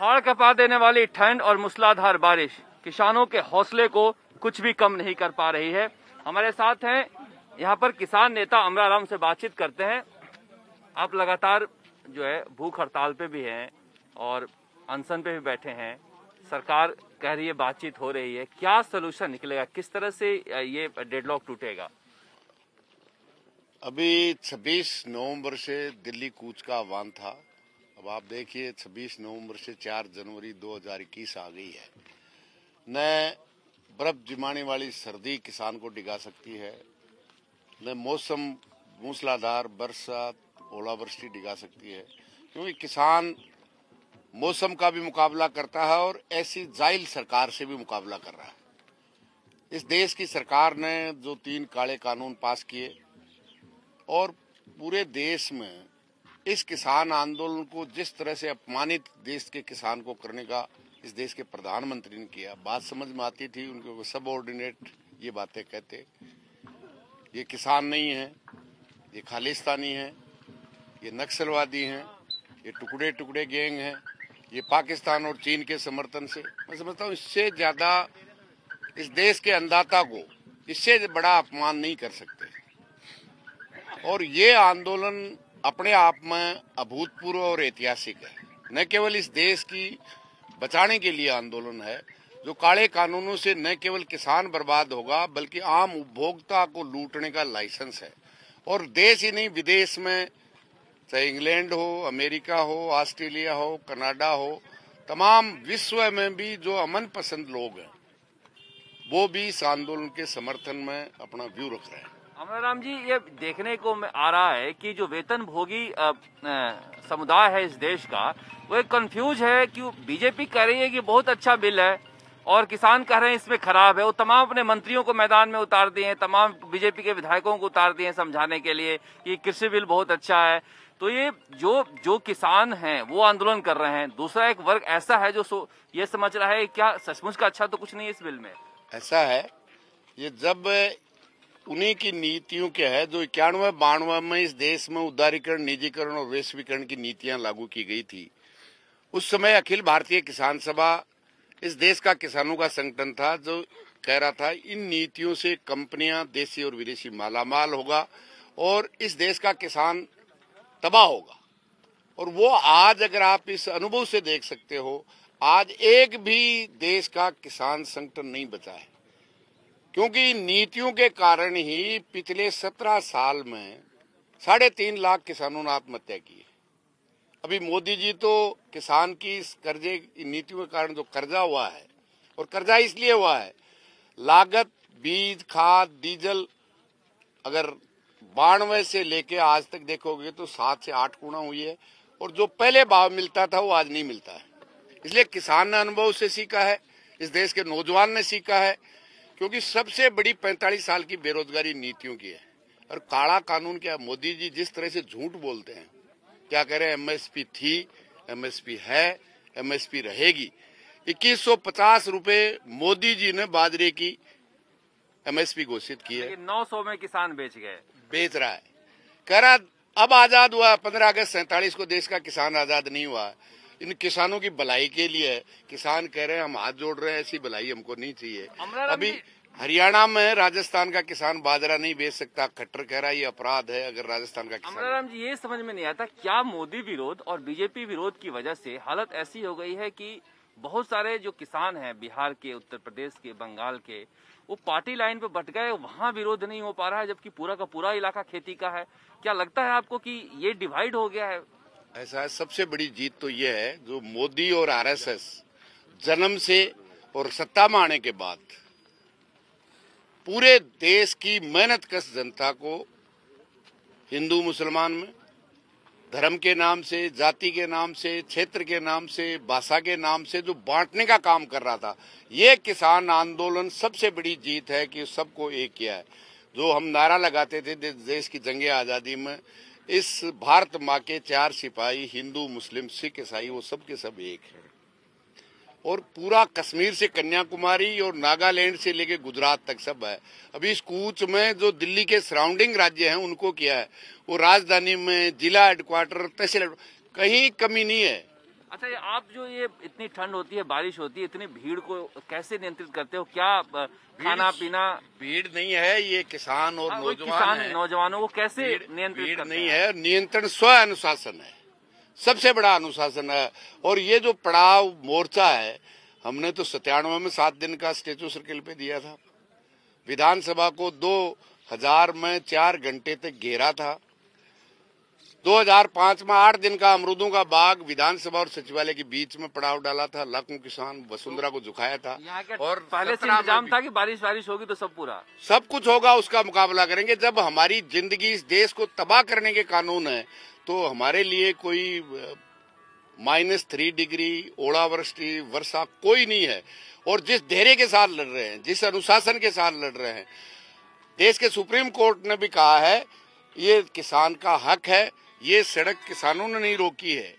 हाड़ कपा देने वाली ठंड और मूसलाधार बारिश किसानों के हौसले को कुछ भी कम नहीं कर पा रही है। हमारे साथ हैं यहाँ पर किसान नेता अमराराम से बातचीत करते हैं। आप लगातार जो है भूख हड़ताल पे भी हैं और अनशन पे भी बैठे हैं। सरकार कह रही है बातचीत हो रही है, क्या सलूशन निकलेगा, किस तरह से ये डेडलॉक टूटेगा? अभी 26 नवंबर से दिल्ली कूच का आह्वान था। अब आप देखिए 26 नवंबर से 4 जनवरी 2021 आ गई है। न बर्फ जमाने वाली सर्दी किसान को डिगा सकती है, न मौसम मूसलाधार बरसात ओलावृष्टि डिगा सकती है, क्योंकि किसान मौसम का भी मुकाबला करता है और ऐसी जाहिल सरकार से भी मुकाबला कर रहा है। इस देश की सरकार ने जो 3 काले कानून पास किए और पूरे देश में इस किसान आंदोलन को जिस तरह से अपमानित देश के किसान को करने का इस देश के प्रधानमंत्री ने किया, बात समझ में आती थी। उनके सबऑर्डिनेट ये बातें कहते, ये किसान नहीं है, ये खालिस्तानी है, ये नक्सलवादी हैं, ये टुकड़े टुकड़े गैंग हैं, ये पाकिस्तान और चीन के समर्थन से। मैं समझता हूँ इससे ज्यादा इस देश के अन्नदाता को इससे बड़ा अपमान नहीं कर सकते। और ये आंदोलन अपने आप में अभूतपूर्व और ऐतिहासिक है। न केवल इस देश की बचाने के लिए आंदोलन है, जो काले कानूनों से न केवल किसान बर्बाद होगा बल्कि आम उपभोक्ता को लूटने का लाइसेंस है। और देश ही नहीं, विदेश में चाहे इंग्लैंड हो, अमेरिका हो, ऑस्ट्रेलिया हो, कनाडा हो, तमाम विश्व में भी जो अमन पसंद लोग हैं वो भी इस आंदोलन के समर्थन में अपना व्यू रख रहे हैं। अमराराम जी, ये देखने को आ रहा है कि जो वेतन भोगी समुदाय है इस देश का, वो एक कंफ्यूज है कि बीजेपी कह रही है कि बहुत अच्छा बिल है और किसान कह रहे हैं इसमें खराब है। वो तमाम अपने मंत्रियों को मैदान में उतार दिए हैं, तमाम बीजेपी के विधायकों को उतार दिए हैं समझाने के लिए कि कृषि बिल बहुत अच्छा है। तो ये जो किसान हैं वो आंदोलन कर रहे हैं, दूसरा एक वर्ग ऐसा है जो ये समझ रहा है क्या सचमुच का अच्छा तो कुछ नहीं है इस बिल में। ऐसा है, ये जब उन्हीं की नीतियों के है जो 91-92 में इस देश में उदारीकरण, निजीकरण और वैश्वीकरण की नीतियां लागू की गई थी। उस समय अखिल भारतीय किसान सभा इस देश का किसानों का संगठन था, जो कह रहा था इन नीतियों से कंपनियां देशी और विदेशी मालामाल होगा और इस देश का किसान तबाह होगा। और वो आज अगर आप इस अनुभव से देख सकते हो, आज एक भी देश का किसान संगठन नहीं बचा है, क्योंकि नीतियों के कारण ही पिछले 17 साल में 3.5 लाख किसानों ने आत्महत्या की है। अभी मोदी जी तो किसान की इस कर्जे नीतियों के कारण जो कर्जा हुआ है, और कर्जा इसलिए हुआ है, लागत बीज खाद डीजल अगर 92 से लेके आज तक देखोगे तो 7 से 8 गुना हुई है, और जो पहले भाव मिलता था वो आज नहीं मिलता है। इसलिए किसान ने अनुभव से सीखा है, इस देश के नौजवान ने सीखा है, क्योंकि सबसे बड़ी 45 साल की बेरोजगारी नीतियों की है। और काला कानून क्या, मोदी जी जिस तरह से झूठ बोलते हैं, क्या कह रहे हैं, एमएसपी थी, एमएसपी है, एमएसपी रहेगी। 2150 रुपए मोदी जी ने बाजरे की एमएसपी घोषित की है, 900 में किसान बेच रहा है। कह रहा अब आजाद हुआ, 15 अगस्त 47 को देश का किसान आजाद नहीं हुआ। इन किसानों की भलाई के लिए किसान कह रहे हैं हम हाथ जोड़ रहे हैं, ऐसी भलाई हमको नहीं चाहिए। अभी हरियाणा में राजस्थान का किसान बाजरा नहीं बेच सकता, खट्टर कह रहा है ये अपराध है अगर राजस्थान का किसान। अमराराम जी, ये समझ में नहीं आता क्या मोदी विरोध और बीजेपी विरोध की वजह से हालत ऐसी हो गई है कि बहुत सारे जो किसान हैं बिहार के, उत्तर प्रदेश के, बंगाल के, वो पार्टी लाइन पे बट गए, वहाँ विरोध नहीं हो पा रहा है, जबकि पूरा का पूरा इलाका खेती का है। क्या लगता है आपको कि ये डिवाइड हो गया है? ऐसा है, सबसे बड़ी जीत तो ये है जो मोदी और आरएसएस जन्म से और सत्ता में आने के बाद पूरे देश की मेहनतकश जनता को हिंदू मुसलमान में धर्म के नाम से, जाति के नाम से, क्षेत्र के नाम से, भाषा के नाम से जो बांटने का काम कर रहा था, ये किसान आंदोलन सबसे बड़ी जीत है कि सबको एक किया है। जो हम नारा लगाते थे देश की जंगे आजादी में, इस भारत माँ के 4 सिपाही हिंदू मुस्लिम सिख ईसाई वो सब के सब एक है। और पूरा कश्मीर से कन्याकुमारी और नागालैंड से लेके गुजरात तक सब है। अभी इस कूच में जो दिल्ली के सराउंडिंग राज्य हैं उनको किया है, वो राजधानी में जिला हेडक्वार्टर, तहसील कहीं कमी नहीं है। अच्छा, ये आप जो ये इतनी ठंड होती है, बारिश होती है, इतनी भीड़ को कैसे नियंत्रित करते हो? क्या खाना पीना? भीड़ नहीं है, ये किसान और नौजवान है। नौजवानों को कैसे नियंत्रित भीड़ करते नहीं हैं? है, नियंत्रण स्व अनुशासन है, सबसे बड़ा अनुशासन है। और ये जो पड़ाव मोर्चा है, हमने तो 97 में 7 दिन का स्टेचू सर्किल पे दिया था। विधानसभा को 2000 में 4 घंटे तक घेरा था। 2005 में 8 दिन का अमरूदों का बाग विधानसभा और सचिवालय के बीच में पड़ाव डाला था। लाखों किसान वसुंधरा को झुकाया था। और पहले से इंतजाम था कि बारिश होगी तो सब कुछ होगा, उसका मुकाबला करेंगे। जब हमारी जिंदगी इस देश को तबाह करने के कानून है, तो हमारे लिए कोई -3 डिग्री ओलावृष्टि वर्षा कोई नहीं है। और जिस धैर्य के साथ लड़ रहे हैं, जिस अनुशासन के साथ लड़ रहे हैं, देश के सुप्रीम कोर्ट ने भी कहा है ये किसान का हक है। ये सड़क किसानों ने नहीं रोकी है,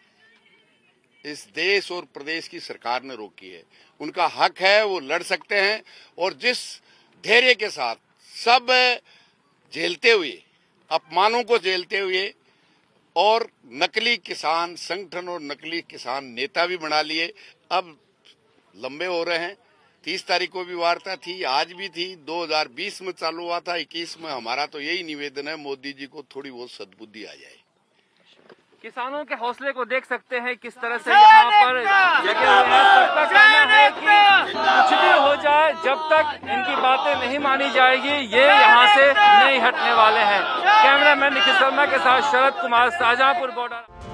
इस देश और प्रदेश की सरकार ने रोकी है। उनका हक है, वो लड़ सकते हैं। और जिस धैर्य के साथ सब झेलते हुए, अपमानों को झेलते हुए, और नकली किसान संगठन और नकली किसान नेता भी बना लिए, अब लंबे हो रहे हैं। 30 तारीख को भी वार्ता थी, आज भी थी, 2020 में चालू हुआ था, 21 में। हमारा तो यही निवेदन है, मोदी जी को थोड़ी बहुत सद्बुद्धि आ जाए। किसानों के हौसले को देख सकते हैं किस तरह से यहाँ पर लगे हुए हैं। सबका कहना है कि कुछ भी हो जाए, जब तक इनकी बातें नहीं मानी जाएगी, ये यहाँ से नहीं हटने वाले हैं। कैमरामैन निखिल शर्मा के साथ शरद कुमार, शाहजहांपुर बॉर्डर।